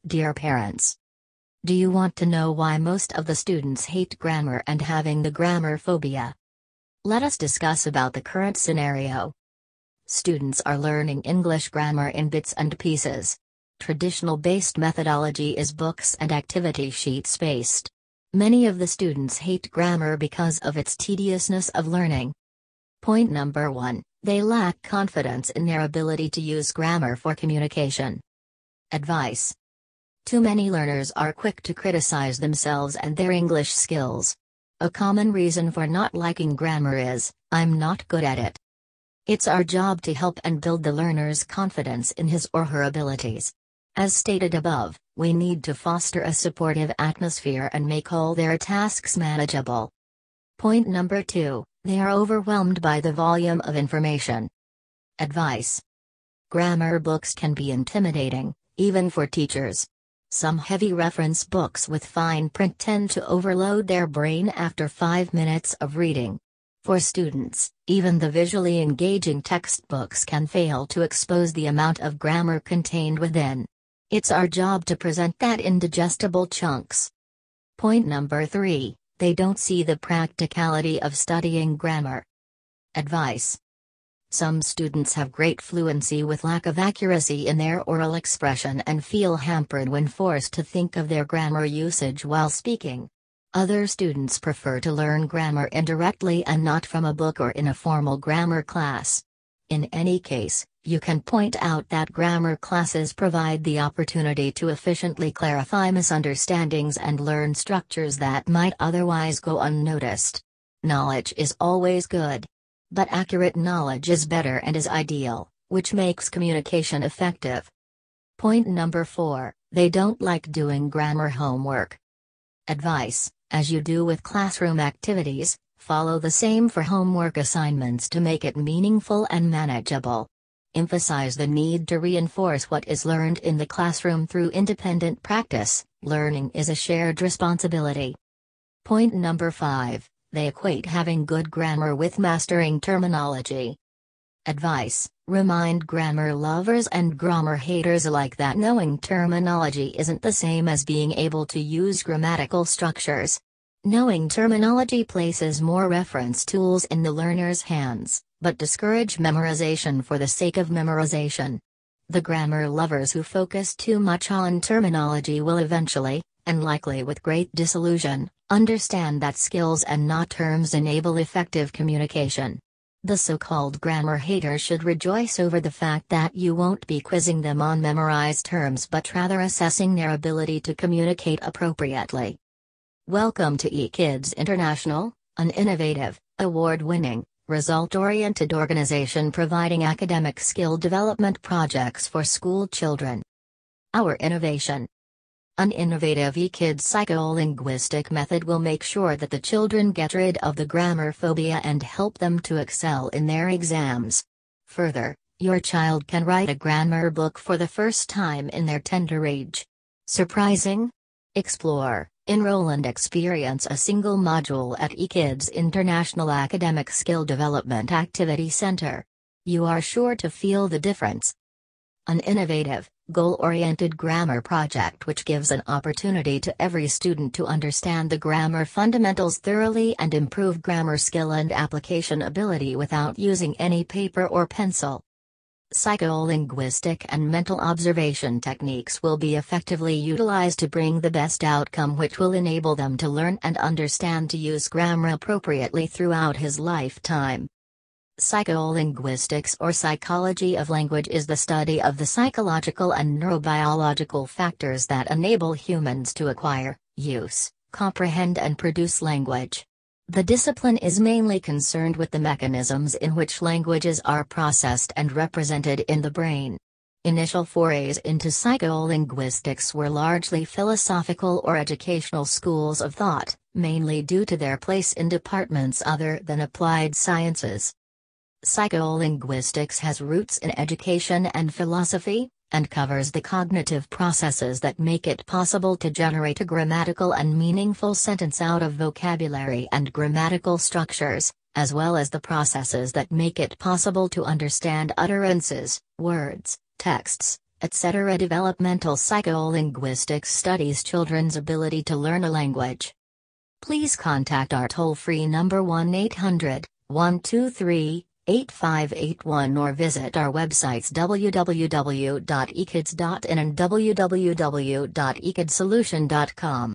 Dear parents, do you want to know why most of the students hate grammar and having the grammar phobia? Let us discuss about the current scenario. Students are learning English grammar in bits and pieces. Traditional based methodology is books and activity sheets based. Many of the students hate grammar because of its tediousness of learning. Point number 1, they lack confidence in their ability to use grammar for communication. Advice. Too many learners are quick to criticize themselves and their English skills. A common reason for not liking grammar is, "I'm not good at it." It's our job to help and build the learner's confidence in his or her abilities. As stated above, we need to foster a supportive atmosphere and make all their tasks manageable. Point number 2, they are overwhelmed by the volume of information. Advice. Grammar books can be intimidating, even for teachers. Some heavy reference books with fine print tend to overload their brain after 5 minutes of reading. For students, even the visually engaging textbooks can fail to expose the amount of grammar contained within. It's our job to present that in digestible chunks. Point number 3, they don't see the practicality of studying grammar. Advice. Some students have great fluency with lack of accuracy in their oral expression and feel hampered when forced to think of their grammar usage while speaking. Other students prefer to learn grammar indirectly and not from a book or in a formal grammar class. In any case, you can point out that grammar classes provide the opportunity to efficiently clarify misunderstandings and learn structures that might otherwise go unnoticed. Knowledge is always good. But accurate knowledge is better and is ideal, which makes communication effective. Point number 4, they don't like doing grammar homework. Advice, as you do with classroom activities, follow the same for homework assignments to make it meaningful and manageable. Emphasize the need to reinforce what is learned in the classroom through independent practice. Learning is a shared responsibility. Point number 5. They equate having good grammar with mastering terminology. Advice, remind grammar lovers and grammar haters alike that knowing terminology isn't the same as being able to use grammatical structures. Knowing terminology places more reference tools in the learner's hands, but discourage memorization for the sake of memorization. The grammar lovers who focus too much on terminology will eventually, and likely with great disillusion, understand that skills and not terms enable effective communication. The so-called grammar hater should rejoice over the fact that you won't be quizzing them on memorized terms but rather assessing their ability to communicate appropriately. Welcome to eKids International, an innovative, award-winning, result-oriented organization providing academic skill development projects for school children. Our innovation. An innovative eKids psycholinguistic method will make sure that the children get rid of the grammar phobia and help them to excel in their exams. Further, your child can write a grammar book for the first time in their tender age. Surprising? Explore, enroll and experience a single module at eKids International Academic Skill Development Activity Center. You are sure to feel the difference. An innovative, goal-oriented grammar project which gives an opportunity to every student to understand the grammar fundamentals thoroughly and improve grammar skill and application ability without using any paper or pencil. Psycholinguistic and mental observation techniques will be effectively utilized to bring the best outcome, which will enable them to learn and understand to use grammar appropriately throughout his lifetime. Psycholinguistics or psychology of language is the study of the psychological and neurobiological factors that enable humans to acquire, use, comprehend and produce language. The discipline is mainly concerned with the mechanisms in which languages are processed and represented in the brain. Initial forays into psycholinguistics were largely philosophical or educational schools of thought, mainly due to their place in departments other than applied sciences. Psycholinguistics has roots in education and philosophy, and covers the cognitive processes that make it possible to generate a grammatical and meaningful sentence out of vocabulary and grammatical structures, as well as the processes that make it possible to understand utterances, words, texts, etc. Developmental psycholinguistics studies children's ability to learn a language. Please contact our toll-free number 1-800-123-8581 or visit our websites www.ekids.in and www.ekidsolution.com.